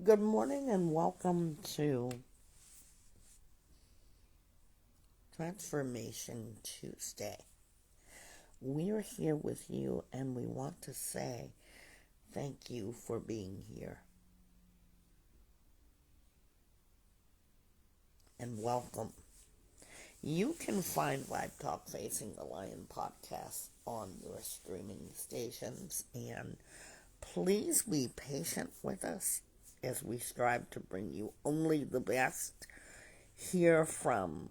Good morning and welcome to Transformation Tuesday. We are here with you and we want to say thank you for being here and welcome. You can find Vibe Talk Facing the Lion podcast on your streaming stations, and please be patient with us as we strive to bring you only the best here from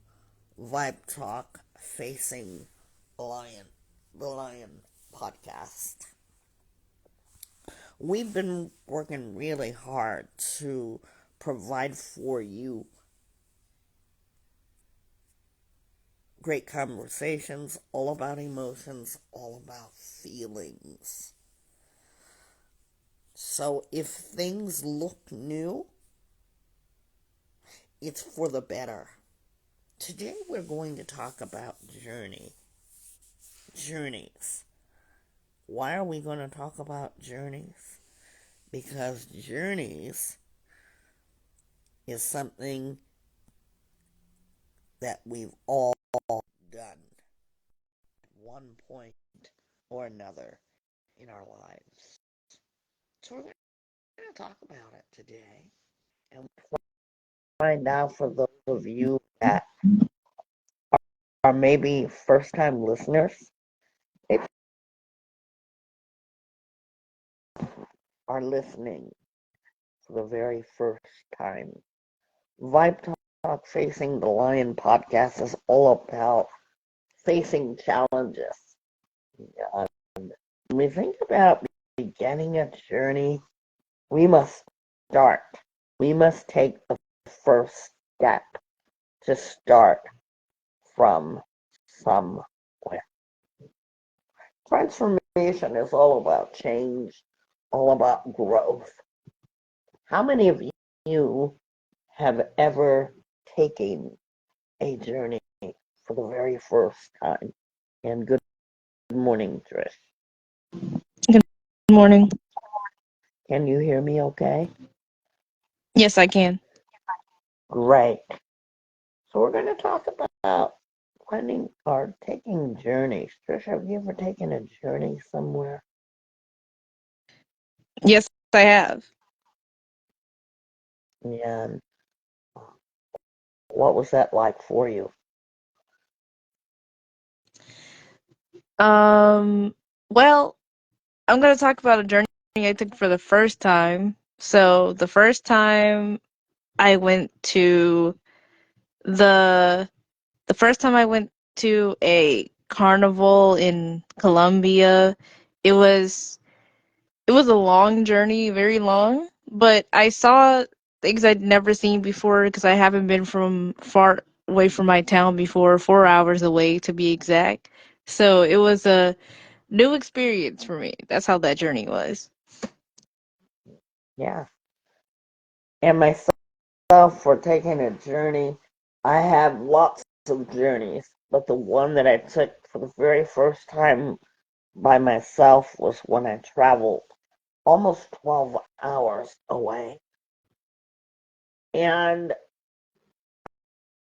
Vibe Talk Facing the Lion podcast. We've been working really hard to provide for you great conversations all about emotions, all about feelings. So if things look new, it's for the better. Today we're going to talk about journeys. Why are we going to talk about journeys? Because journeys is something that we've all done at one point or another in our lives. So we're going to talk about it today and find out for those of you that are maybe first time listeners, if you are listening for the very first time. Vibe Talk Facing the Lion podcast is all about facing challenges. And when we think about beginning a journey, we must start. We must take the first step to start from somewhere. Transformation is all about change, all about growth. How many of you have ever taken a journey for the very first time? And good morning, Trish. Good morning. Can you hear me okay? Yes, I can. Great. So we're going to talk about planning or taking journeys. Trish, have you ever taken a journey somewhere? Yes, I have. And what was that like for you? Um, well, I'm going to talk about a journey I took for the first time. So, the first time I went to the the first time I went to a carnival in Colombia, it was it was a long journey, very long, but I saw things I'd never seen before because I haven't been from far away from my town before, 4 hours away to be exact. So it was a new experience for me. That's how that journey was. Yeah. And myself, for taking a journey, I have lots of journeys, but the one that I took for the very first time by myself was when I traveled almost 12 hours away. And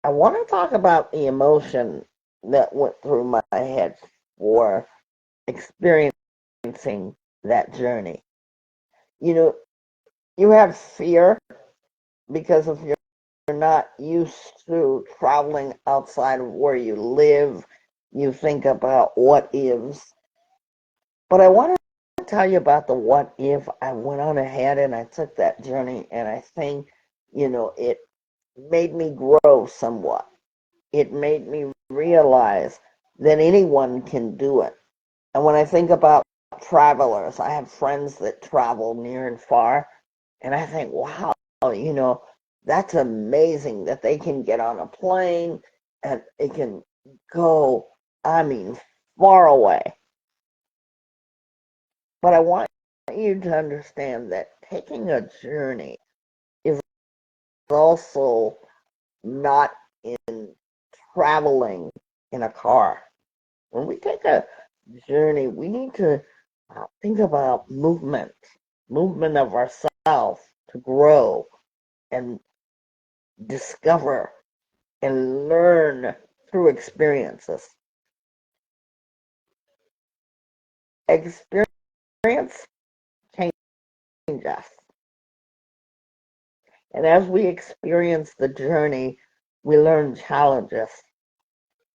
I want to talk about the emotion that went through my head for experiencing that journey. You know, you have fear because if you're not used to traveling outside of where you live, you think about what ifs. But I want to tell you about the what if. I went on ahead and I took that journey, and I think, it made me grow somewhat. It made me realize that anyone can do it. And when I think about travelers, I have friends that travel near and far, and I think, wow, that's amazing that they can get on a plane and they can go, I mean, far away. But I want you to understand that taking a journey is also not in traveling in a car. When we take a journey, we need to think about movement of ourselves. to grow and discover and learn through experiences. Experience change us. And as we experience the journey, we learn challenges.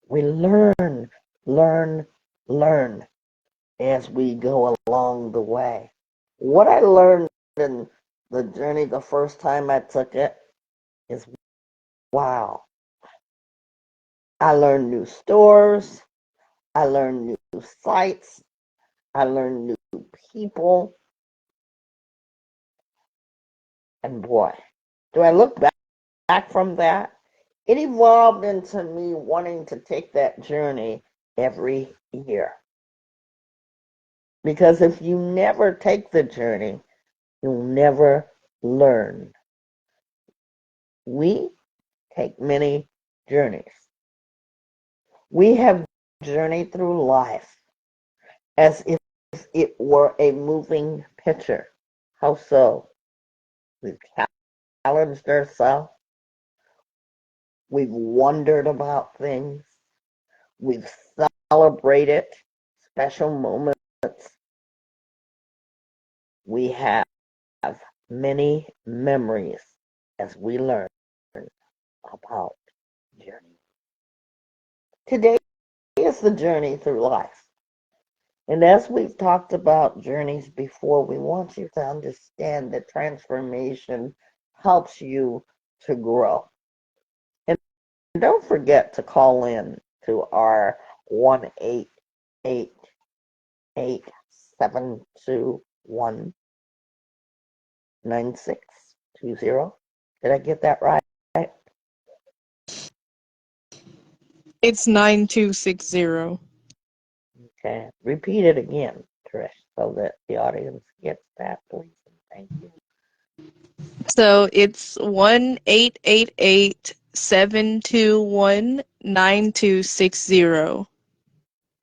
We learn, learn as we go along the way. What I learned in the journey the first time I took it is wow. I learned new stores. I learned new sites. I learned new people. And boy, do I look back from that? It evolved into me wanting to take that journey every year. Because if you never take the journey, you'll never learn. We take many journeys. We have journeyed through life as if it were a moving picture. How so? We've challenged ourselves. We've wondered about things. We've celebrated special moments. We have many memories as we learn about journey. Today is the journey through life. And as we've talked about journeys before, we want you to understand that transformation helps you to grow. And don't forget to call in to our 1-888-721-9620. Did I get that right? It's 9260. Okay. Repeat it again, Trish, so that the audience gets that, please. And thank you. So it's 1-888-721-9260.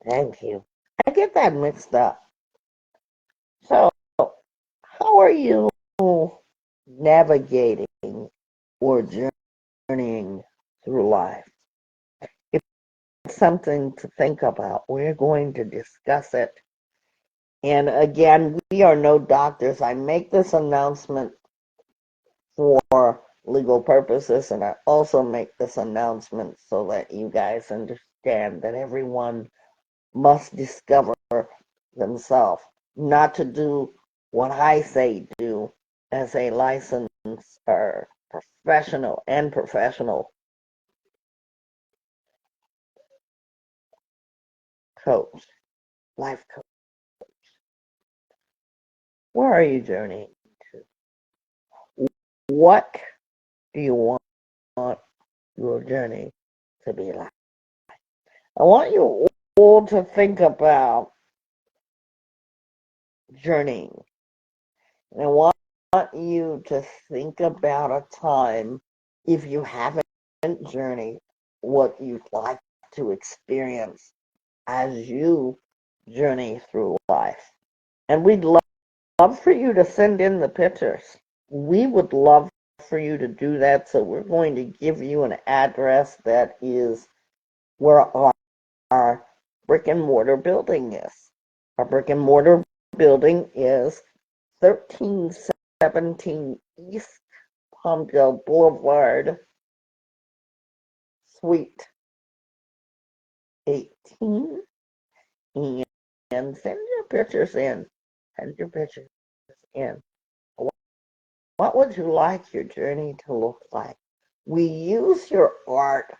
Thank you. I get that mixed up. So, how are you navigating or journeying through life? It's something to think about. We're going to discuss it. And again, we are no doctors. I make this announcement for legal purposes, and I also make this announcement so that you guys understand that everyone must discover themselves, not to do what I say do as a licensed or professional coach, life coach. Where are you journeying to? What do you want your journey to be like? I want you all to think about journeying. And I want you to think about a time, if you haven't journeyed, what you'd like to experience as you journey through life. And we'd love for you to send in the pictures. We would love for you to do that, so we're going to give you an address that is where our brick and mortar building is. Our brick and mortar building is 1317 East Palmdale Boulevard, Suite 18. And send your pictures in. Send your pictures in. What would you like your journey to look like? We use your art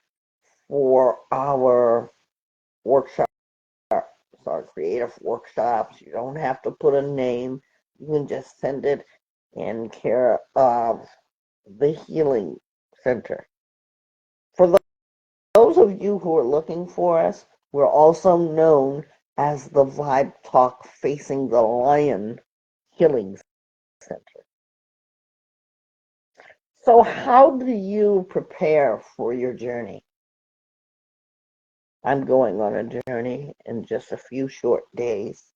for our workshops, our creative workshops. You don't have to put a name. You can just send it in care of the Healing Center. For those of you who are looking for us, we're also known as the Vibe Talk Facing the Lion Healing Center. So how do you prepare for your journey? I'm going on a journey in just a few short days.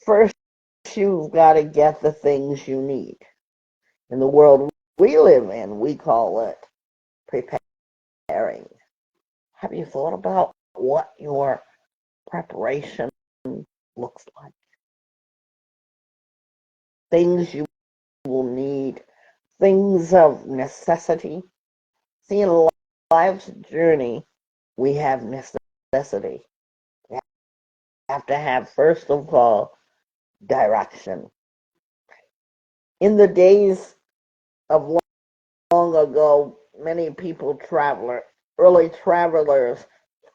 First, you've got to get the things you need. In the world we live in, we call it preparing. Have you thought about what your preparation looks like? Things you will need, things of necessity. See, in life's journey, we have necessity. We have to have, first of all, direction. In the days of long ago, many early travelers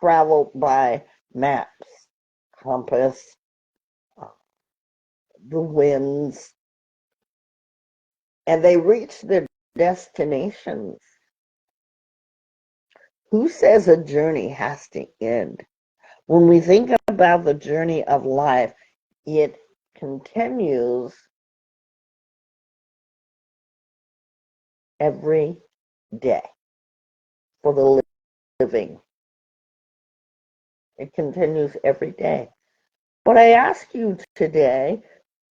traveled by maps, compass, uh, the winds, and they reached their destinations. Who says a journey has to end? When we think about the journey of life, it continues every day for the living. It continues every day. But I ask you today,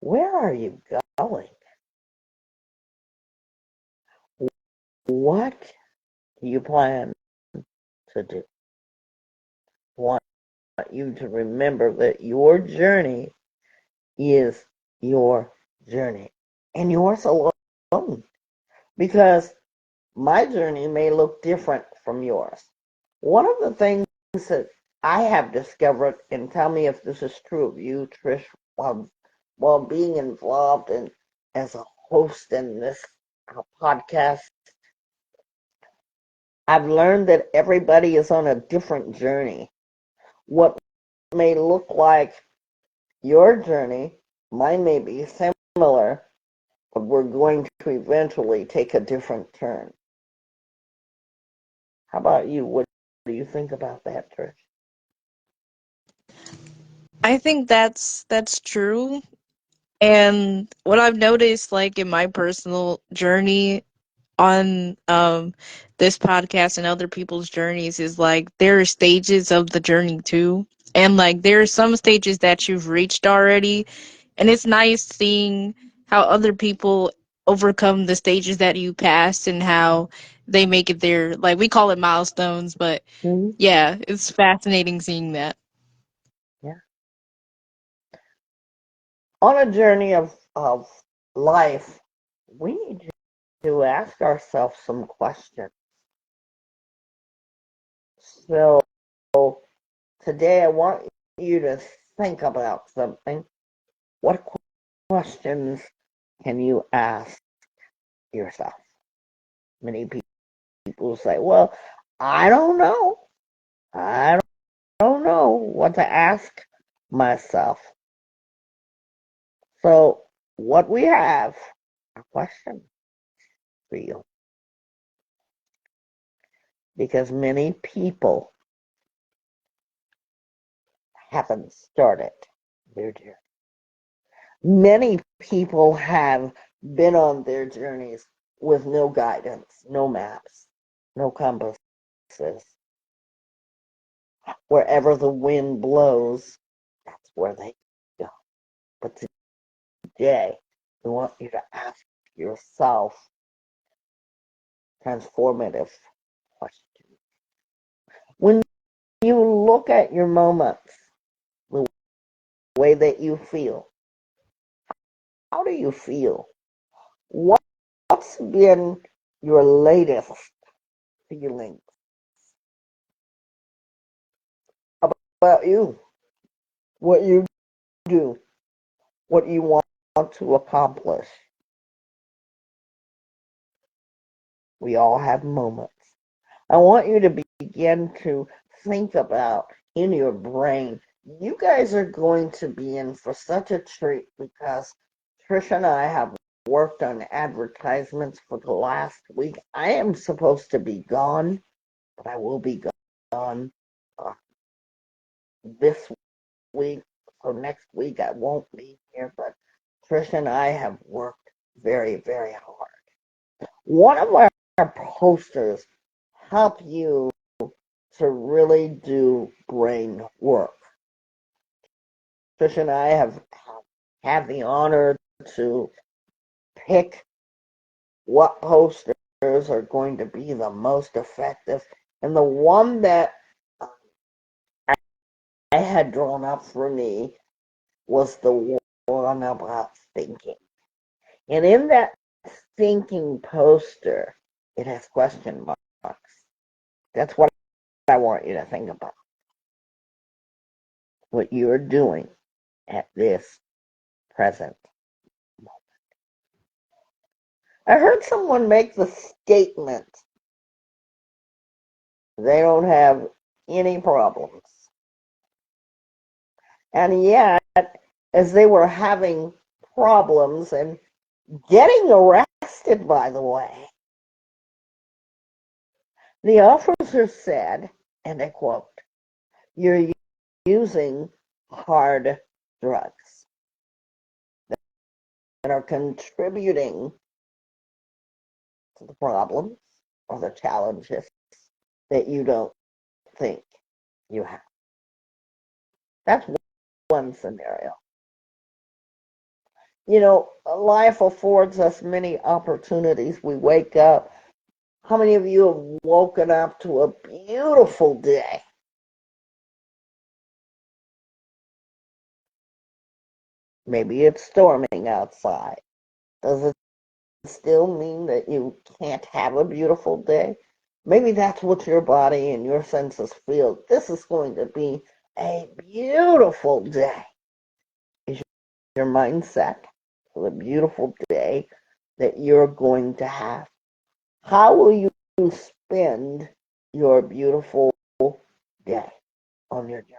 where are you going? What do you plan to do? I want you to remember that your journey is your journey and yours alone. Because my journey may look different from yours. One of the things that I have discovered, and tell me if this is true of you, Trish, while being involved in as a host in this podcast, I've learned that everybody is on a different journey. What may look like your journey, mine may be similar, but we're going to eventually take a different turn. How about you? What do you think about that, Trish? I think that's true. And what I've noticed, like in my personal journey on this podcast and other people's journeys, is like there are stages of the journey too. And like there are some stages that you've reached already, and it's nice seeing how other people overcome the stages that you passed and how they make it there. Like we call it milestones, but Mm-hmm. yeah, it's fascinating seeing that. Yeah. On a journey of life, we need to ask ourselves some questions. So today I want you to think about something. What questions can you ask yourself? Many people say, well, I don't know. I don't know what to ask myself. So what we have, a question for you. Because many people haven't started their journey. Many people have been on their journeys with no guidance, no maps, no compasses. Wherever the wind blows, that's where they go. But today, we want you to ask yourself transformative questions. When you look at your moments, the way that you feel, how do you feel? What's been your latest feeling about you? What you do? What you want to accomplish? We all have moments. I want you to begin to think about in your brain. You guys are going to be in for such a treat because Trish and I have worked on advertisements for the last week. I am supposed to be gone, but I will be gone uh, this week. So next week I won't be here, but Trish and I have worked very, very hard. One of our posters help you to really do brain work. Trish and I have had the honor to pick what posters are going to be the most effective. And the one that I had drawn up for me was the one about thinking. And in that thinking poster, it has question marks. That's what I want you to think about. What you're doing at this present moment. I heard someone make the statement they don't have any problems. And yet, as they were having problems and getting arrested, by the way, the officer said, and I quote, "You're using hard drugs that are contributing to the problems or the challenges that you don't think you have." That's one scenario. You know, life affords us many opportunities. We wake up. How many of you have woken up to a beautiful day? Maybe it's storming outside. Does it still mean that you can't have a beautiful day? Maybe that's what your body and your senses feel. This is going to be a beautiful day. Is your mindset for the beautiful day that you're going to have? How will you spend your beautiful day on your journey?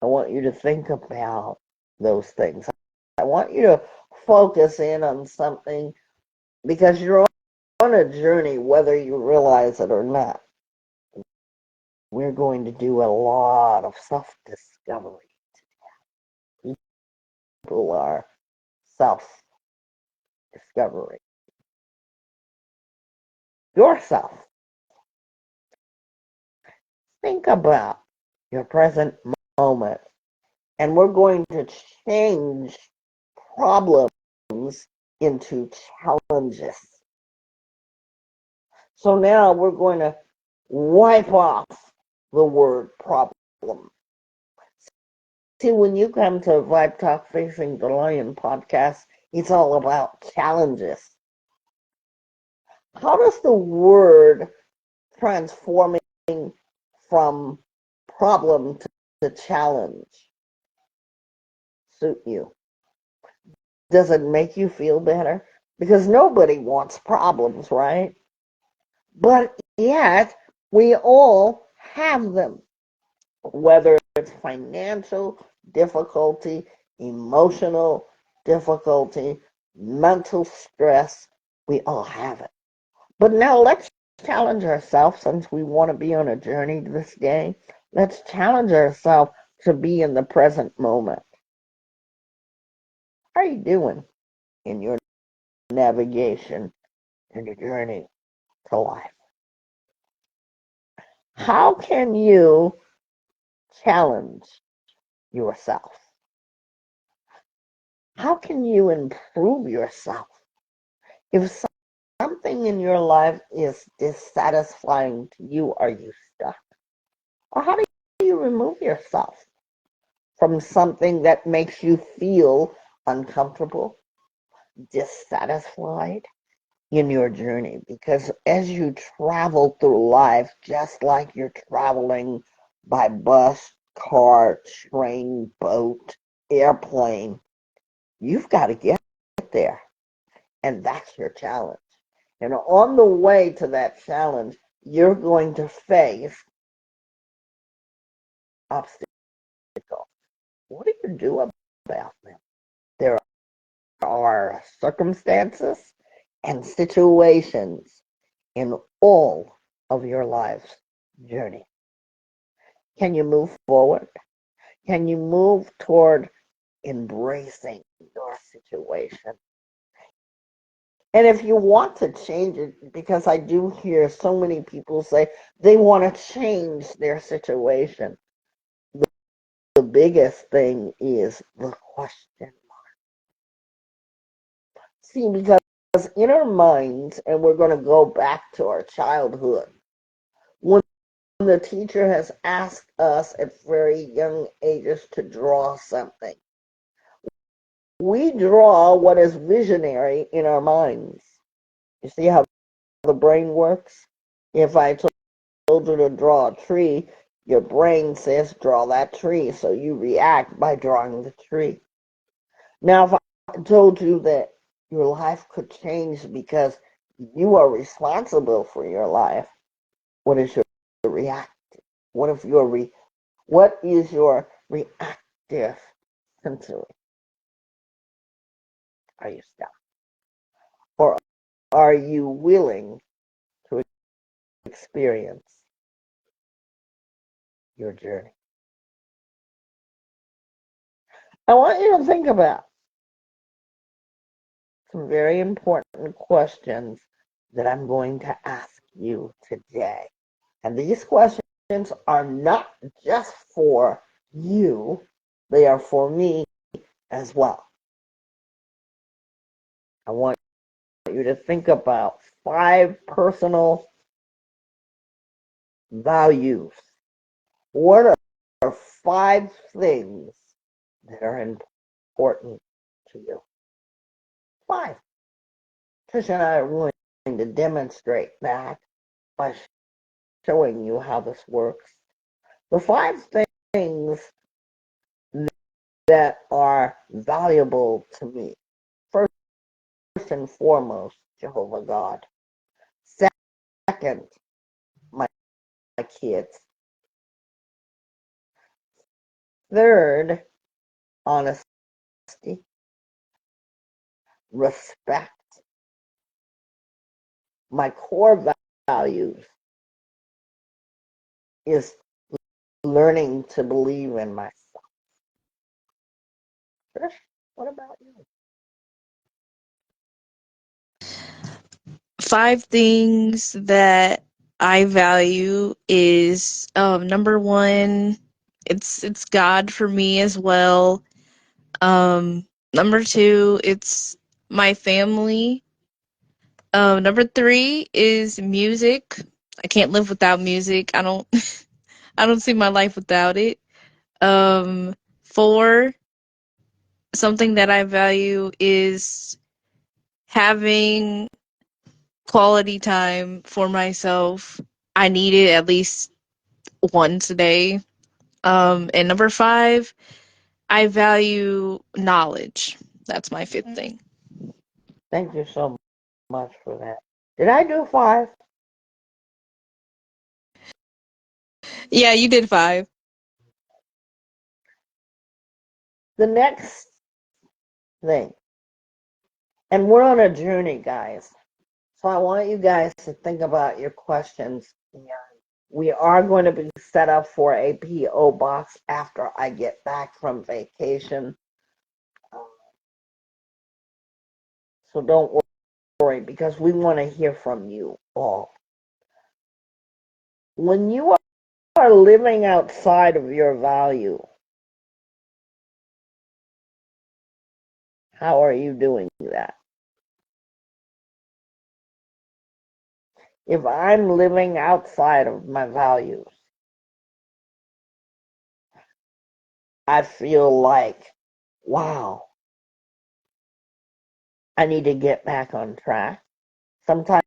I want you to think about those things. I want you to focus in on something because you're on a journey, whether you realize it or not. We're going to do a lot of self-discovery. People are self-discovery. Yourself. Think about your present moment. And we're going to change problems into challenges. So now we're going to wipe off the word problem. See, when you come to Vibe Talk Facing the Lion podcast, it's all about challenges. How does the word transforming from problem to challenge suit you? Does it make you feel better? Because nobody wants problems, right? But yet, we all have them. Whether it's financial difficulty, emotional difficulty, mental stress, we all have it. But now let's challenge ourselves, since we want to be on a journey this day. Let's challenge ourselves to be in the present moment. How are you doing in your navigation and your journey to life? How can you challenge yourself? How can you improve yourself? If something in your life is dissatisfying to you, are you stuck? Or how do you remove yourself from something that makes you feel uncomfortable, dissatisfied in your journey? Because as you travel through life, just like you're traveling by bus, car, train, boat, airplane, you've got to get there. And that's your challenge. And on the way to that challenge, you're going to face obstacles. What do you do about them? There are circumstances and situations in all of your life's journey. Can you move forward? Can you move toward embracing your situation? And if you want to change it, because I do hear so many people say they want to change their situation, the biggest thing is the question mark. See, because in our minds, and we're going to go back to our childhood, when the teacher has asked us at very young ages to draw something, we draw what is visionary in our minds. You see how the brain works? If I told you to draw a tree, your brain says draw that tree, so you react by drawing the tree. Now, if I told you that your life could change because you are responsible for your life, what is your react? What is your reactive sensory? Are you stuck? Or are you willing to experience your journey? I want you to think about some very important questions that I'm going to ask you today. And these questions are not just for you, they are for me as well. I want you to think about 5 personal values. What are 5 things that are important to you? 5. Trish and I are going to demonstrate that by showing you how this works. The 5 things that are valuable to me. First and foremost, Jehovah God. Second, my kids. Third, honesty, respect. My core values is learning to believe in myself. Trish, what about you? 5 things that I value is number 1, it's God for me as well. Number 2, it's my family. Number 3 is music. I can't live without music. I don't I don't see my life without it. 4, something that I value is having quality time for myself. I need it at least once a day. And number 5, I value knowledge. That's my 5th thing. Thank you so much for that. Did I do 5? Yeah, you did 5. The next thing, and we're on a journey, guys. So I want you guys to think about your questions. We are going to be set up for a P.O. box after I get back from vacation. So don't worry, because we want to hear from you all. When you are living outside of your value, how are you doing that? If I'm living outside of my values, I feel like, wow, I need to get back on track. Sometimes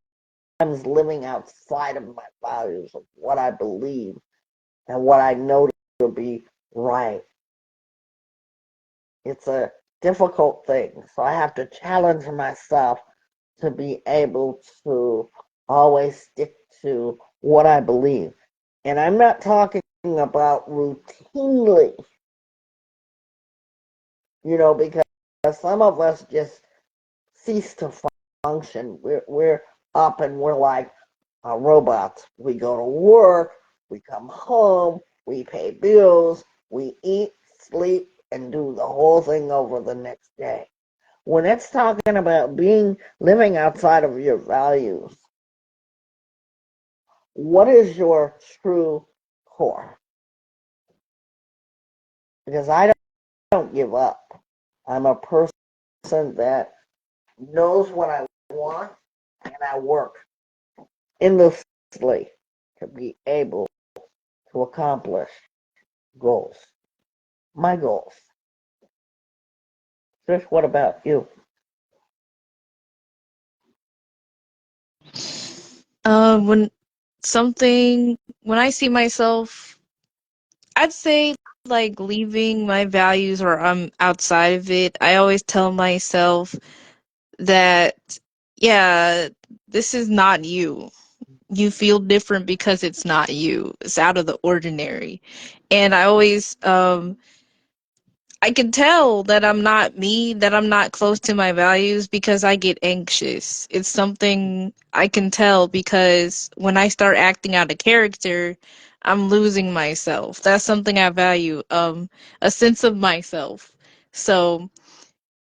living outside of my values of what I believe and what I know to be right. It's a difficult thing. So I have to challenge myself to be able to always stick to what I believe. And I'm not talking about routinely, because some of us just cease to function. We're up and we're like robots. We go to work, we come home, we pay bills, we eat, sleep, and do the whole thing over the next day. When it's talking about living outside of your values, what is your true core? Because I don't give up. I'm a person that knows what I want, and I work endlessly to be able to accomplish goals. My goals. Trish, what about you? When when I see myself, I'd say like leaving my values or I'm outside of it, I always tell myself that, yeah, this is not you. You feel different because it's not you. It's out of the ordinary. And I can tell that I'm not me, that I'm not close to my values because I get anxious. It's something I can tell because when I start acting out of character, I'm losing myself. That's something I value, a sense of myself. So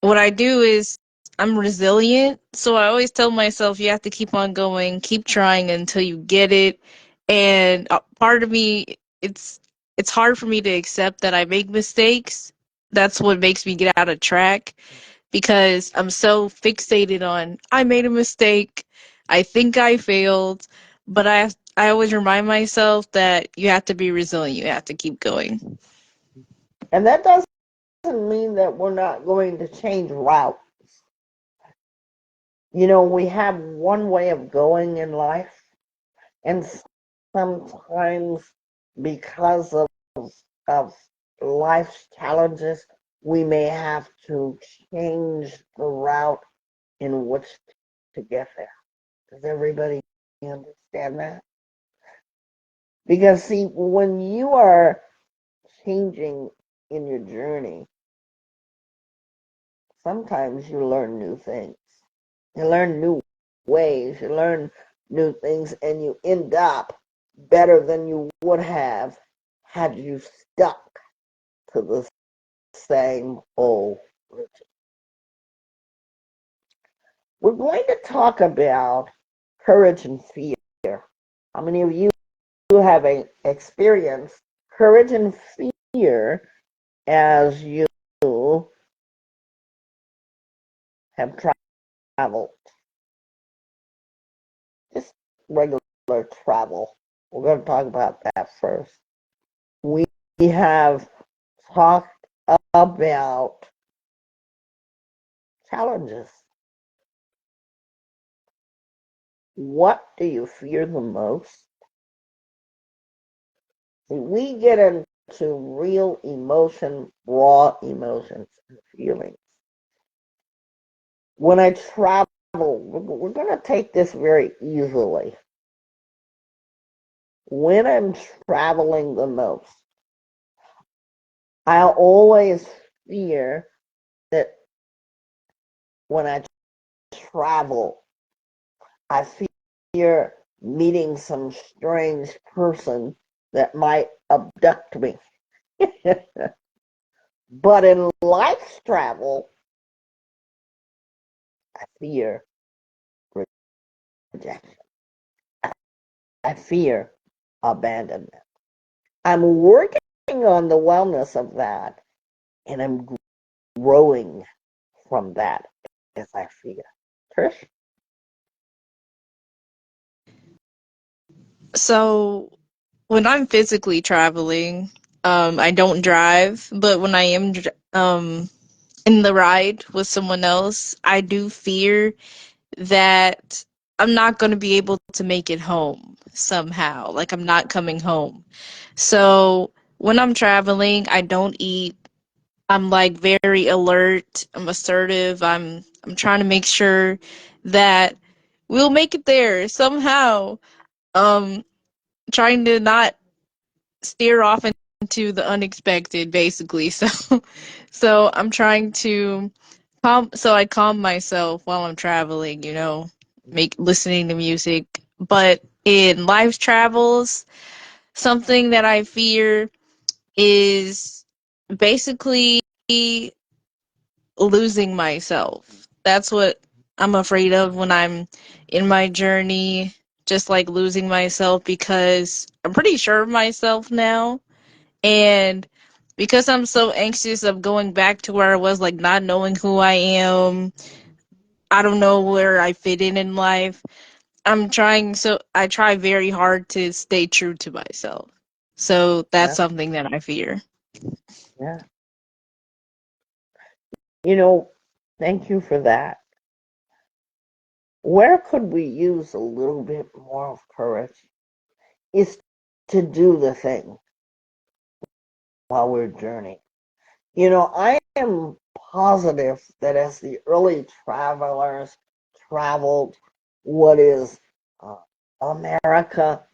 what I do is I'm resilient. So I always tell myself you have to keep on going, keep trying until you get it. And part of me, it's hard for me to accept that I make mistakes. That's what makes me get out of track because I'm so fixated on I made a mistake. I think I failed, but I always remind myself that you have to be resilient. You have to keep going. And that doesn't mean that we're not going to change route. You know, we have one way of going in life, and sometimes because of life's challenges, we may have to change the route in which to get there. Does everybody understand that? Because see, when you are changing in your journey, sometimes you learn new things. You learn new ways, you learn new things, and you end up better than you would have had you stuck to the same old routine. We're going to talk about courage and fear. How many of you have experienced courage and fear as you have traveled? Just regular travel. We're going to talk about that first. We have talked about challenges. What do you fear the most? We get into real emotion, raw emotions and feelings. When I travel, we're going to take this very easily. When I'm traveling the most, I always fear that when I travel, I fear meeting some strange person that might abduct me. But in life's travel, I fear rejection. I fear abandonment. I'm working on the wellness of that, and I'm growing from that as I fear. Trish? So when I'm physically traveling, I don't drive, but when I am in the ride with someone else, I do fear that I'm not going to be able to make it home somehow. Like I'm not coming home. So when I'm traveling, I don't eat. I'm like very alert. I'm assertive. I'm trying to make sure that we'll make it there somehow. Um, trying to not steer off into the unexpected, basically. So I'm trying to I calm myself while I'm traveling, make listening to music. But in life travels, something that I fear is basically losing myself. That's what I'm afraid of when I'm in my journey, just like losing myself because I'm pretty sure of myself now. And because I'm so anxious of going back to where I was, like not knowing who I am, I don't know where I fit in life. I try very hard to stay true to myself. So that's Yeah, something that I fear. yeah. You know, thank you for that. Where could we use a little bit more of courage is to do the thing while we're journeying. I am positive that as the early travelers traveled what is uh, America,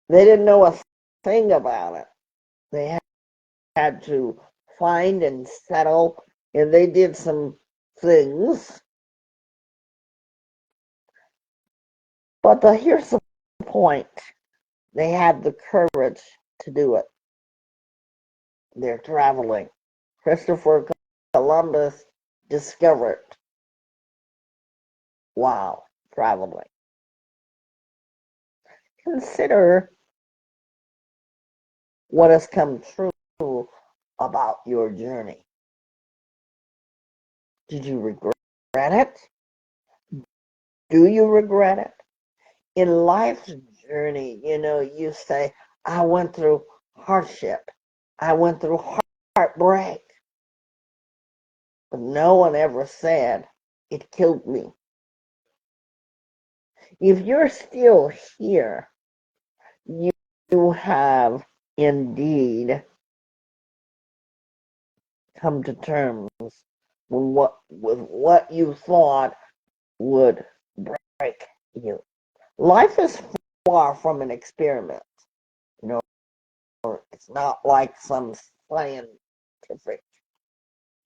they didn't know a thing about it. They had to find and settle, and they did some things. But here's the point: they had the courage to do it. They're traveling. Christopher Columbus discovered, wow, traveling. Consider what has come true about your journey. Did you regret it? Do you regret it? In life's journey, you say, I went through hardship. I went through heartbreak. But no one ever said, it killed me. If you're still here, you have indeed come to terms with what you thought would break you. Life is far from an experiment. You know, it's not like some scientific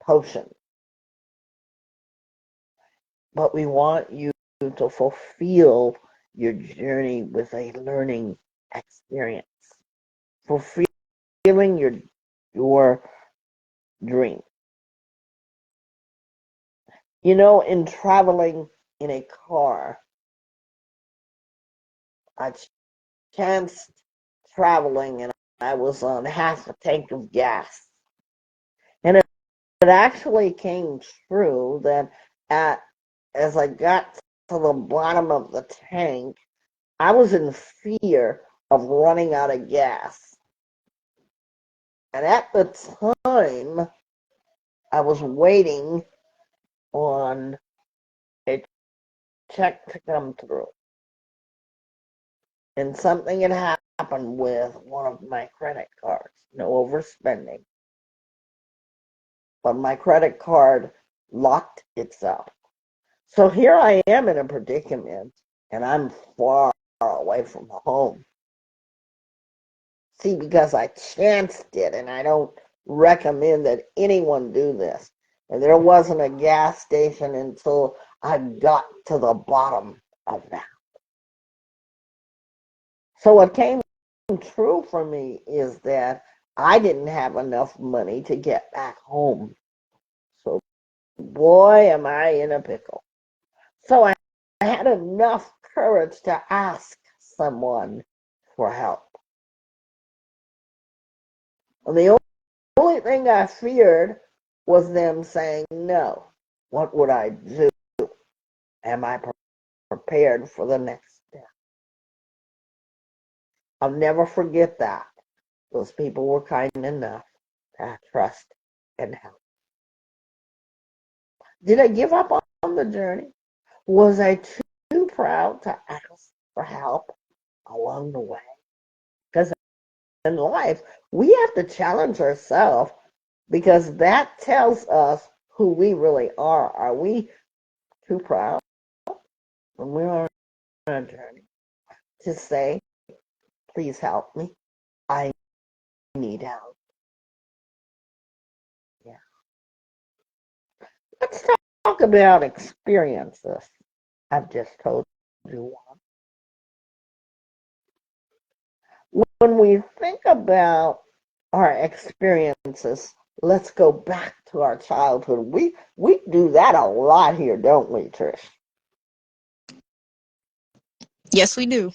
potion, but we want you to fulfill your journey with a learning experience, fulfilling your dream. In traveling in a car, I chanced traveling and I was on half a tank of gas. And it actually came true that as I got to the bottom of the tank, I was in fear of running out of gas. And at the time, I was waiting on a check to come through. And something had happened with one of my credit cards. No overspending. But my credit card locked itself. So here I am in a predicament, and I'm far away from home. See, because I chanced it, and I don't recommend that anyone do this. And there wasn't a gas station until I got to the bottom of that. So what came true for me is that I didn't have enough money to get back home. So boy, am I in a pickle. So I had enough courage to ask someone for help. And the only thing I feared was them saying no. What would I do? Am I prepared for the next step? I'll never forget that. Those people were kind enough to trust and help. Did I give up on the journey? Was I too proud to ask for help along the way? Because in life, we have to challenge ourselves because that tells us who we really are. Are we too proud when we're on a journey to say, please help me? I need help. Yeah. Let's talk about experiences. I've just told you one. When we think about our experiences, let's go back to our childhood. We do that a lot here, don't we, Trish? Yes, we do.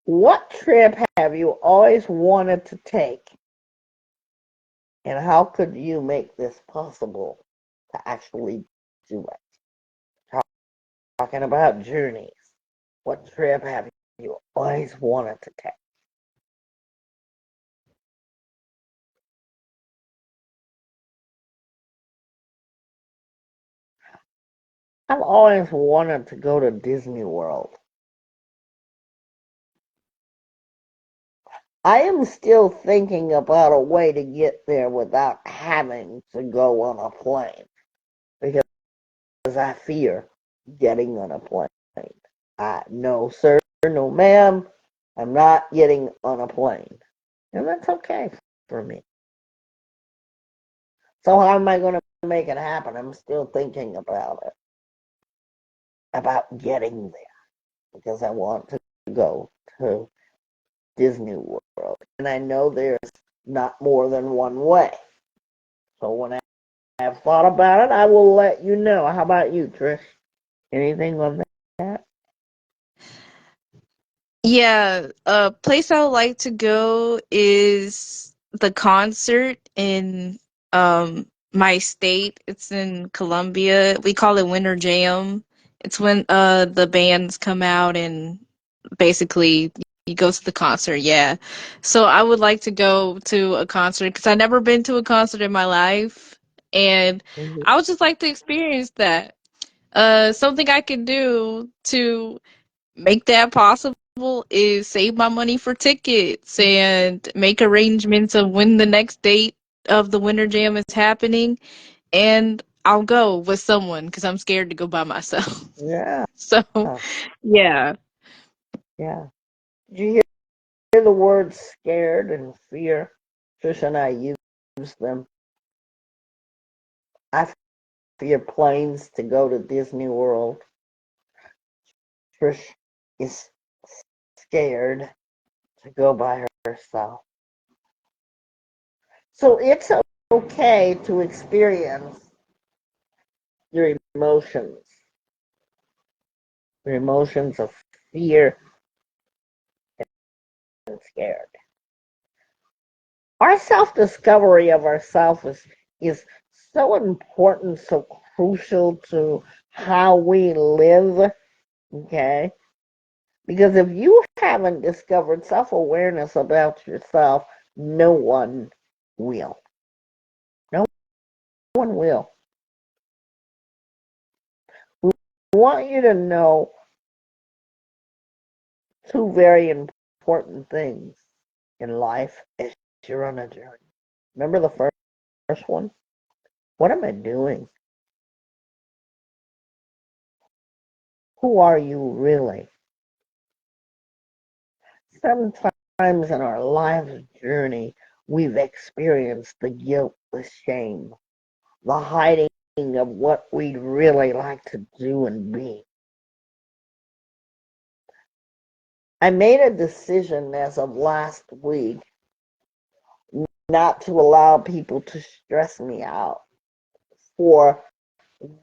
What trip have you always wanted to take, and how could you make this possible? to actually do it. Talking about journeys, what trip have you always wanted to take? I've always wanted to go to Disney World. I am still thinking about a way to get there without having to go on a plane because I fear getting on a plane. No, sir, no, ma'am, I'm not getting on a plane. And that's okay for me. So, how am I going to make it happen? I'm still thinking about it, about getting there because I want to go to Disney World. And I know there's not more than one way. So, when I have thought about it, I will let you know. How about you, Trish? Anything on that? Yeah, a place I would like to go is the concert in my state. It's in Columbia. We call it Winter Jam. It's when the bands come out and basically you go to the concert. Yeah. So I would like to go to a concert because I've never been to a concert in my life, and Mhm. I would just like to experience that. Something I can do to make that possible is save my money for tickets and make arrangements of when the next date of the Winter Jam is happening. And I'll go with someone because I'm scared to go by myself. Yeah, So, yeah. yeah. Did you hear the words scared and fear? Trish and I use them. I fear planes to go to Disney World. Trish is scared to go by herself. So it's okay to experience your emotions of fear and scared. Our self discovery of ourselves is so important, so crucial to how we live, okay? Because if you haven't discovered self awareness about yourself, no one will. No one will. We want you to know two very important things in life as you're on a journey. Remember the first one? What am I doing? Who are you really? Sometimes in our life's journey, we've experienced the guilt, the shame, the hiding of what we'd really like to do and be. I made a decision as of last week not to allow people to stress me out, for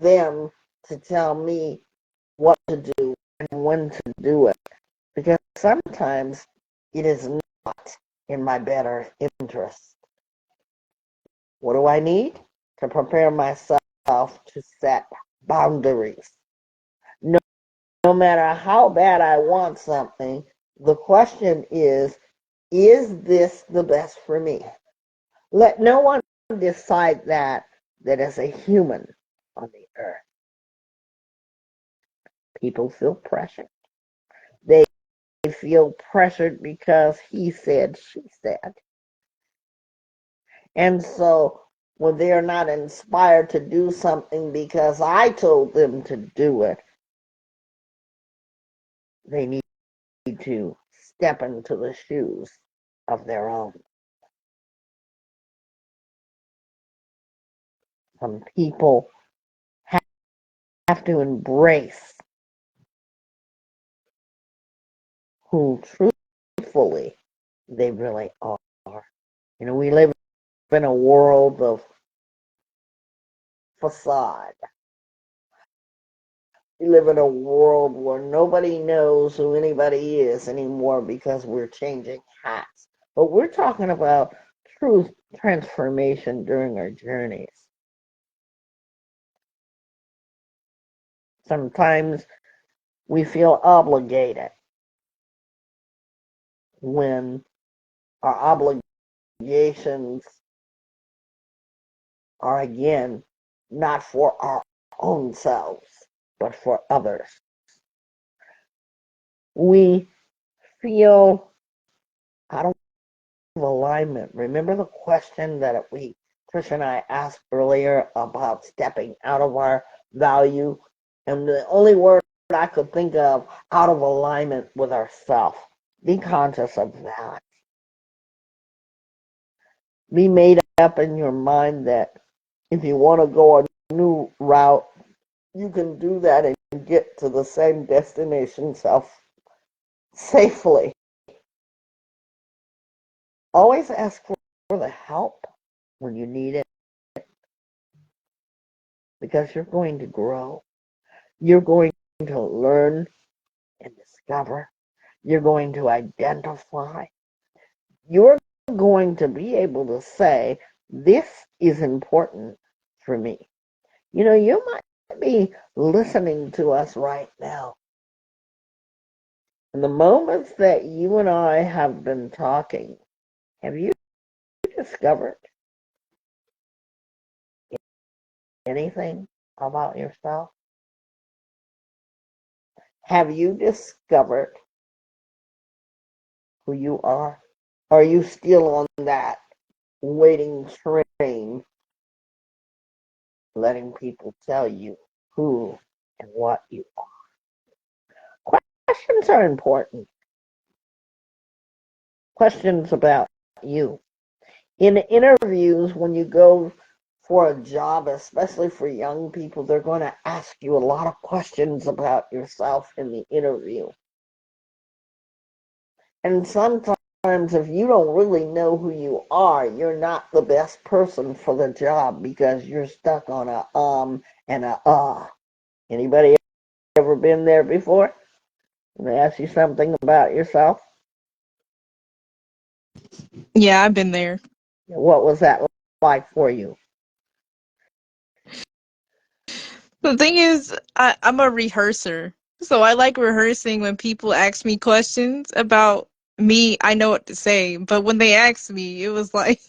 them to tell me what to do and when to do it. Because sometimes it is not in my better interest. What do I need? To prepare myself to set boundaries. No, no matter how bad I want something, the question is this the best for me? Let no one decide that as a human on the earth. People feel pressured. They feel pressured because he said, she said. And so when they're not inspired to do something because I told them to do it, they need to step into the shoes of their own. Some people have to embrace who truthfully they really are. We live in a world of facade. We live in a world where nobody knows who anybody is anymore because we're changing hats. But we're talking about truth transformation during our journeys. Sometimes we feel obligated when our obligations are, again, not for our own selves, but for others. We feel out of alignment. Remember the question that Trish and I asked earlier about stepping out of our value? And the only word I could think of, out of alignment with ourself. Be conscious of that. Be made up in your mind that if you want to go a new route, you can do that and get to the same destination safely. Always ask for the help when you need it, because you're going to grow. You're going to learn and discover. You're going to identify. You're going to be able to say, this is important for me. You know, you might be listening to us right now. In the moments that you and I have been talking, have you discovered anything about yourself? Have you discovered who you are? Are you still on that waiting train, letting people tell you who and what you are? Questions are important. Questions about you. In interviews, when you go for a job, especially for young people, they're going to ask you a lot of questions about yourself in the interview. And sometimes, if you don't really know who you are, you're not the best person for the job because you're stuck on a and a Anybody ever been there before? They ask you something about yourself. Yeah, I've been there. What was that like for you? The thing is, I'm a rehearser. So I like rehearsing when people ask me questions about me. I know what to say. But when they asked me, it was like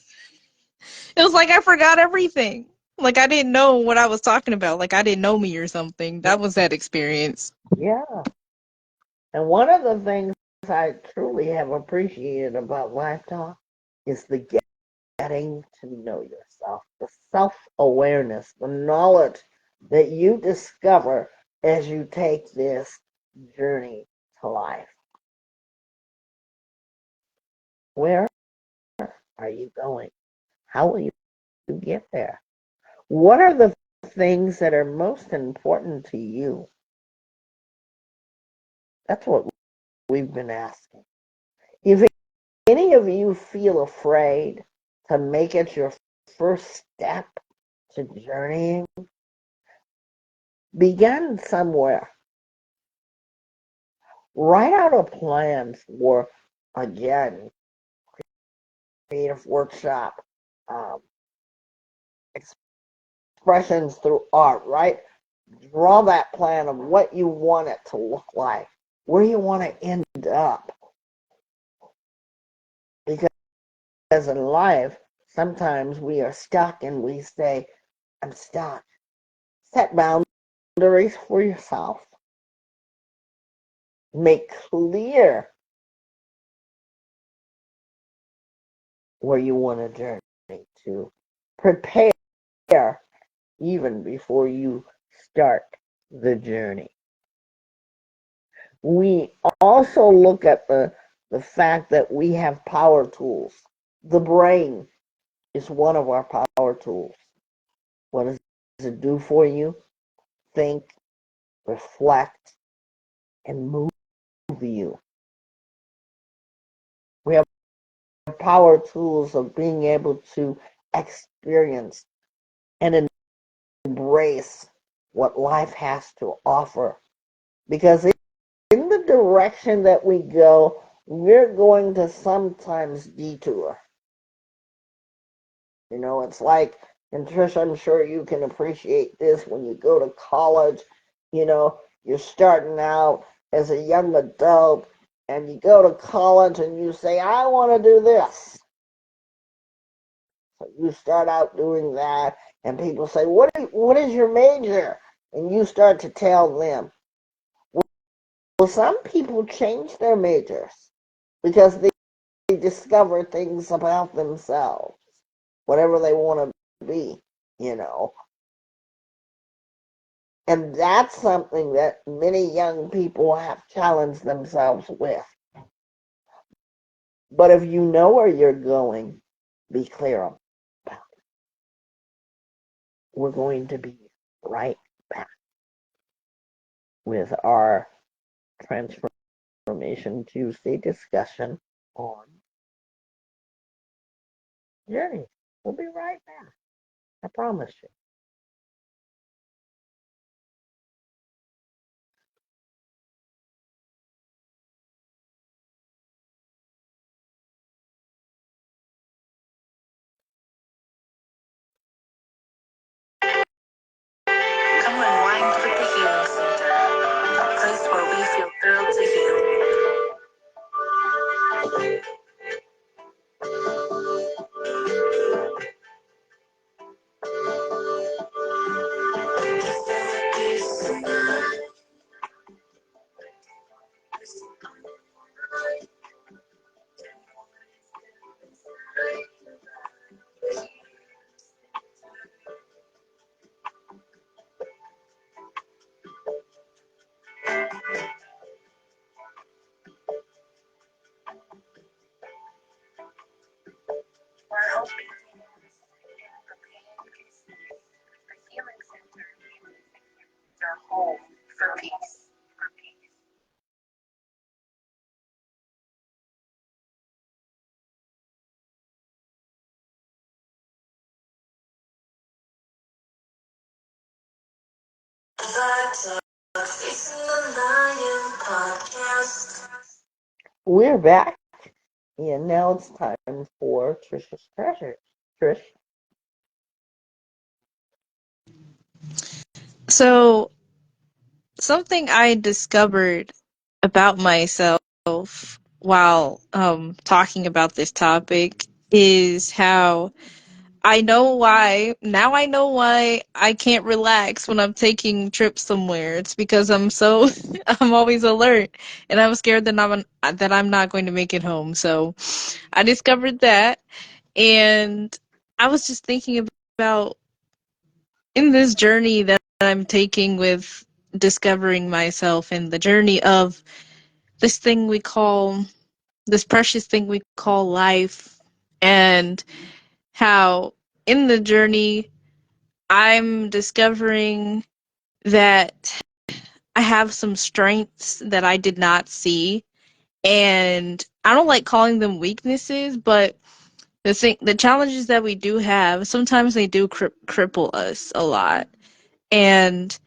I forgot everything. Like I didn't know what I was talking about. Like I didn't know me or something. That was that experience. Yeah. And one of the things I truly have appreciated about Life Talk is the getting to know yourself, the self-awareness, the knowledge that you discover as you take this journey to life. Where are you going? How will you get there? What are the things that are most important to you? That's what we've been asking. If any of you feel afraid to make it your first step to journeying, begin somewhere. Write out a plan for, again, creative workshop, um, expressions through art, right? Draw that plan of what you want it to look like, where you want to end up. Because in life, sometimes we are stuck and we say, I'm stuck. Set boundaries for yourself. Make clear where you want to journey to. Prepare even before you start the journey. We also look at the fact that we have power tools. The brain is one of our power tools. What does it do for you? Think, reflect, and move you. We have power tools of being able to experience and embrace what life has to offer. Because in the direction that we go, we're going to sometimes detour. You know, it's like, and Trish, I'm sure you can appreciate this when you go to college You're starting out as a young adult and you go to college and you say, I want to do this. So you start out doing that, and people say, what is your major? And you start to tell them. Well, some people change their majors because they discover things about themselves, whatever they want to be, you know. And that's something that many young people have challenged themselves with. But if you know where you're going, be clear about it. We're going to be right back with our Transformation Tuesday discussion on journeys. We'll be right back. I promise you. Come unwind with the Healing Center, a place where we feel thrilled to heal. We're hoping the pain cease. The Healing Center is our home for peace. We're back, and now it's time for Trisha's Treasures. Trish. So, something I discovered about myself while talking about this topic is how I know why I can't relax when I'm taking trips somewhere. It's because I'm so I'm always alert and I'm scared that I'm not going to make it home. So I discovered that, and I was just thinking about in this journey that I'm taking with discovering myself and the journey of this precious thing we call life, and how in the journey I'm discovering that I have some strengths that I did not see. And I don't like calling them weaknesses, but the challenges that we do have, sometimes they do cripple us a lot. And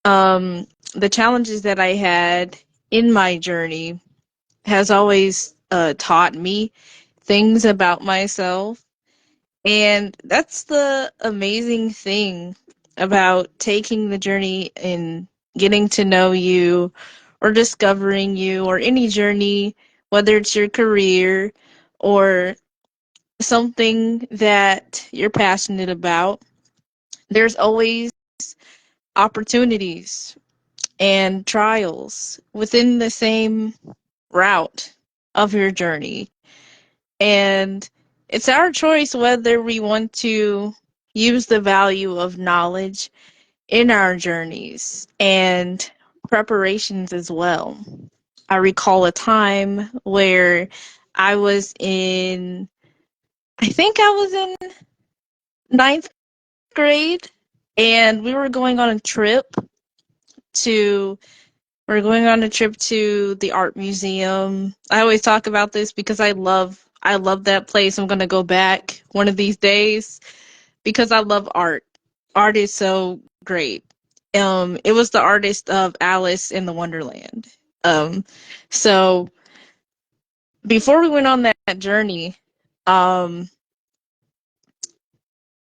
the challenges that I had in my journey has always taught me things about myself. And that's the amazing thing about taking the journey and getting to know you or discovering you or any journey, whether it's your career or something that you're passionate about. There's always opportunities and trials within the same route of your journey. And it's our choice whether we want to use the value of knowledge in our journeys and preparations as well. I recall a time where I was in, I think I was in ninth grade, and to we are going on a trip to the art museum. I always talk about this because I love that place. I'm gonna go back one of these days because I love art. Art is so great. It was the artist of Alice in the Wonderland. Um, so before we went on that journey, um,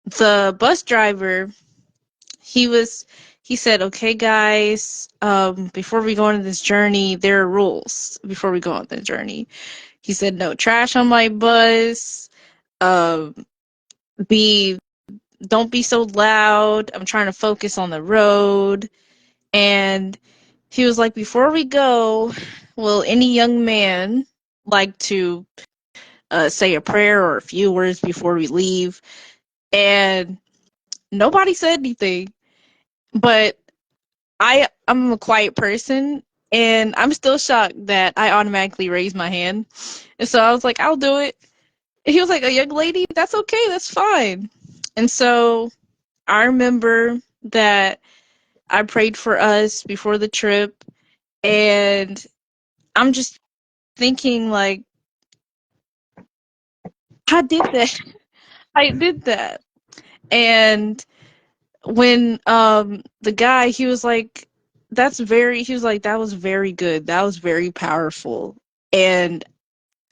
the bus driver he was he said, okay, guys, before we go on this journey, there are rules before we go on the journey. He said, no trash on my bus. Um, be don't be so loud. I'm trying to focus on the road. And he was like, before we go, will any young man like to say a prayer or a few words before we leave? And nobody said anything. But I'm a quiet person, and I'm still shocked that I automatically raised my hand. And so I was like, I'll do it. And he was like, a young lady? That's okay. That's fine. And so I remember that I prayed for us before the trip, and I'm just thinking, like, I did that. I did that. And when the guy, he was like, he was like, that was very good. That was very powerful. And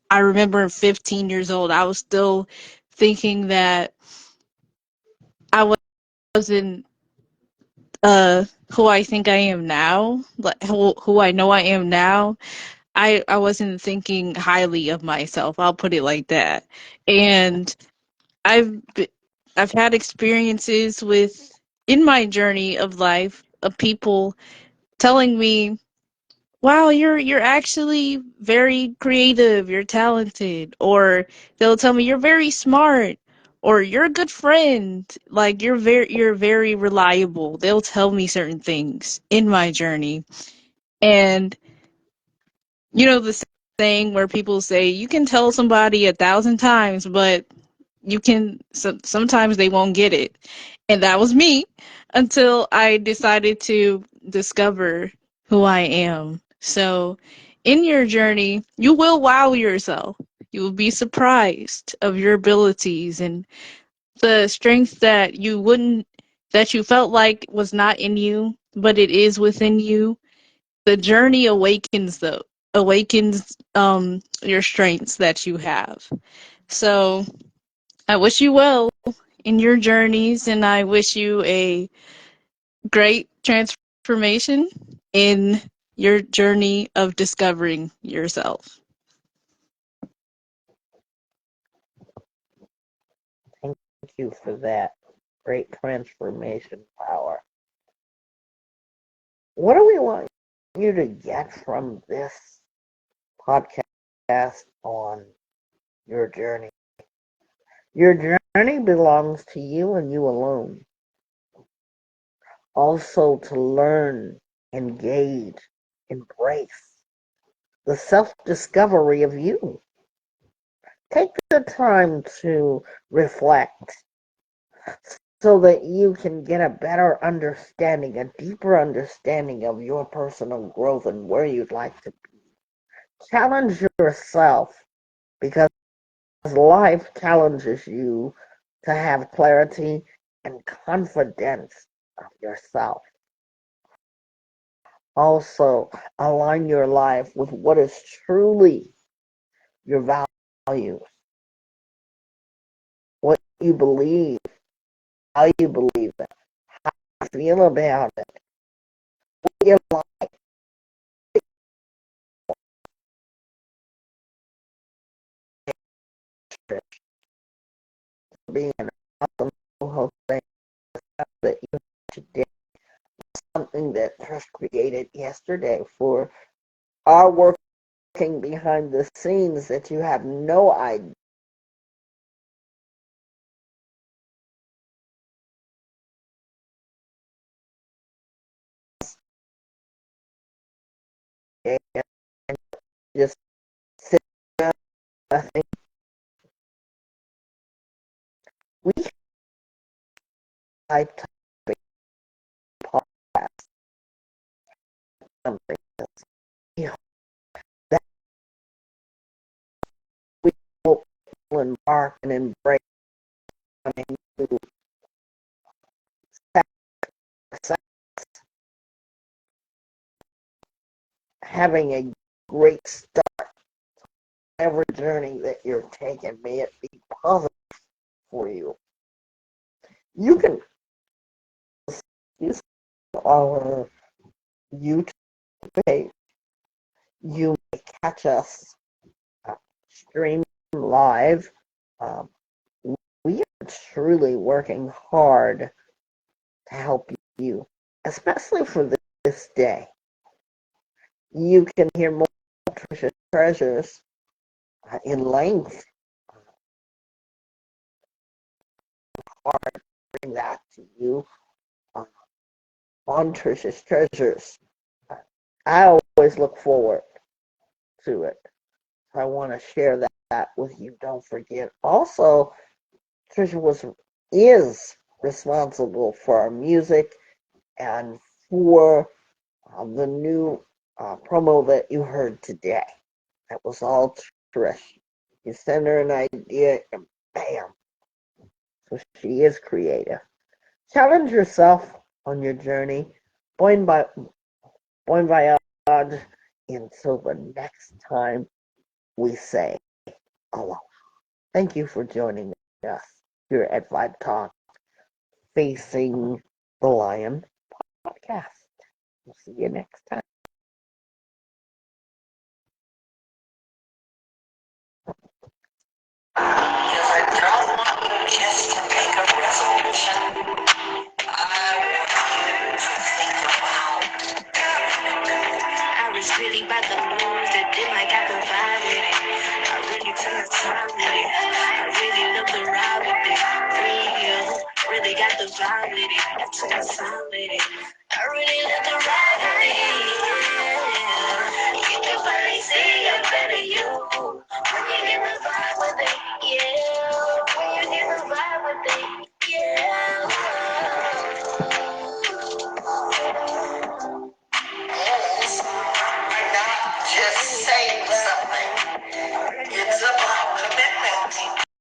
I remember 15 years old, I was still thinking that I wasn't who I think I am now, like who I know I am now. I wasn't thinking highly of myself. I'll put it like that. And I've I've had experiences with in my journey of life of people telling me, wow, you're actually very creative, you're talented, or they'll tell me you're very smart, or you're a good friend, like you're very reliable. They'll tell me certain things in my journey. And you know the saying where people say you can tell somebody 1,000 times, but sometimes they won't get it. And that was me until I decided to discover who I am. So in your journey, you will wow yourself. You will be surprised of your abilities and the strength that you felt like was not in you, but it is within you. The journey awakens your strengths that you have. So I wish you well in your journeys, and I wish you a great transformation in your journey of discovering yourself. Thank you for that great transformation power. What do we want you to get from this podcast on your journey? Your journey belongs to you and you alone. Also to learn, engage, embrace the self-discovery of you. Take the time to reflect so that you can get a better understanding, a deeper understanding of your personal growth and where you'd like to be. Challenge yourself because life challenges you to have clarity and confidence of yourself. Also, align your life with what is truly your values, what you believe, how you believe it, how you feel about it, what you like. Being an awesome co-host that you today, something that was created yesterday for our working behind the scenes that you have no idea. Just sit down, nothing. We have topic podcast, something else. That we will embark and embrace into success, having a great start every journey that you're taking. May it be positive for you. You can use our YouTube page, you may catch us stream live. Um, we are truly working hard to help you, especially for this day. You can hear more Trisha Treasures in length. Hard to bring that to you on Trisha's Treasures. I always look forward to it. I want to share that with you. Don't forget. Also, Trisha is responsible for our music and for the new promo that you heard today. That was all Trish. You send her an idea and bam. So she is creative. Challenge yourself on your journey. Bon voyage until the next time we say aloha. Thank you for joining us here at Vibe Talk Facing the Lion podcast. We'll see you next time. Because I don't want just to make a resolution. I want you to think about. I was really about to lose it, then I got the vibe with it. I really took my time with it. I really love the ride with it. Real, really got the vibe with it. I took my time with it. I really love the ride with it. Yeah. You can finally see a better you when you get the vibe with it. Yeah, when you get the vibe with it. Yeah. Not just saying something. It's about commitment.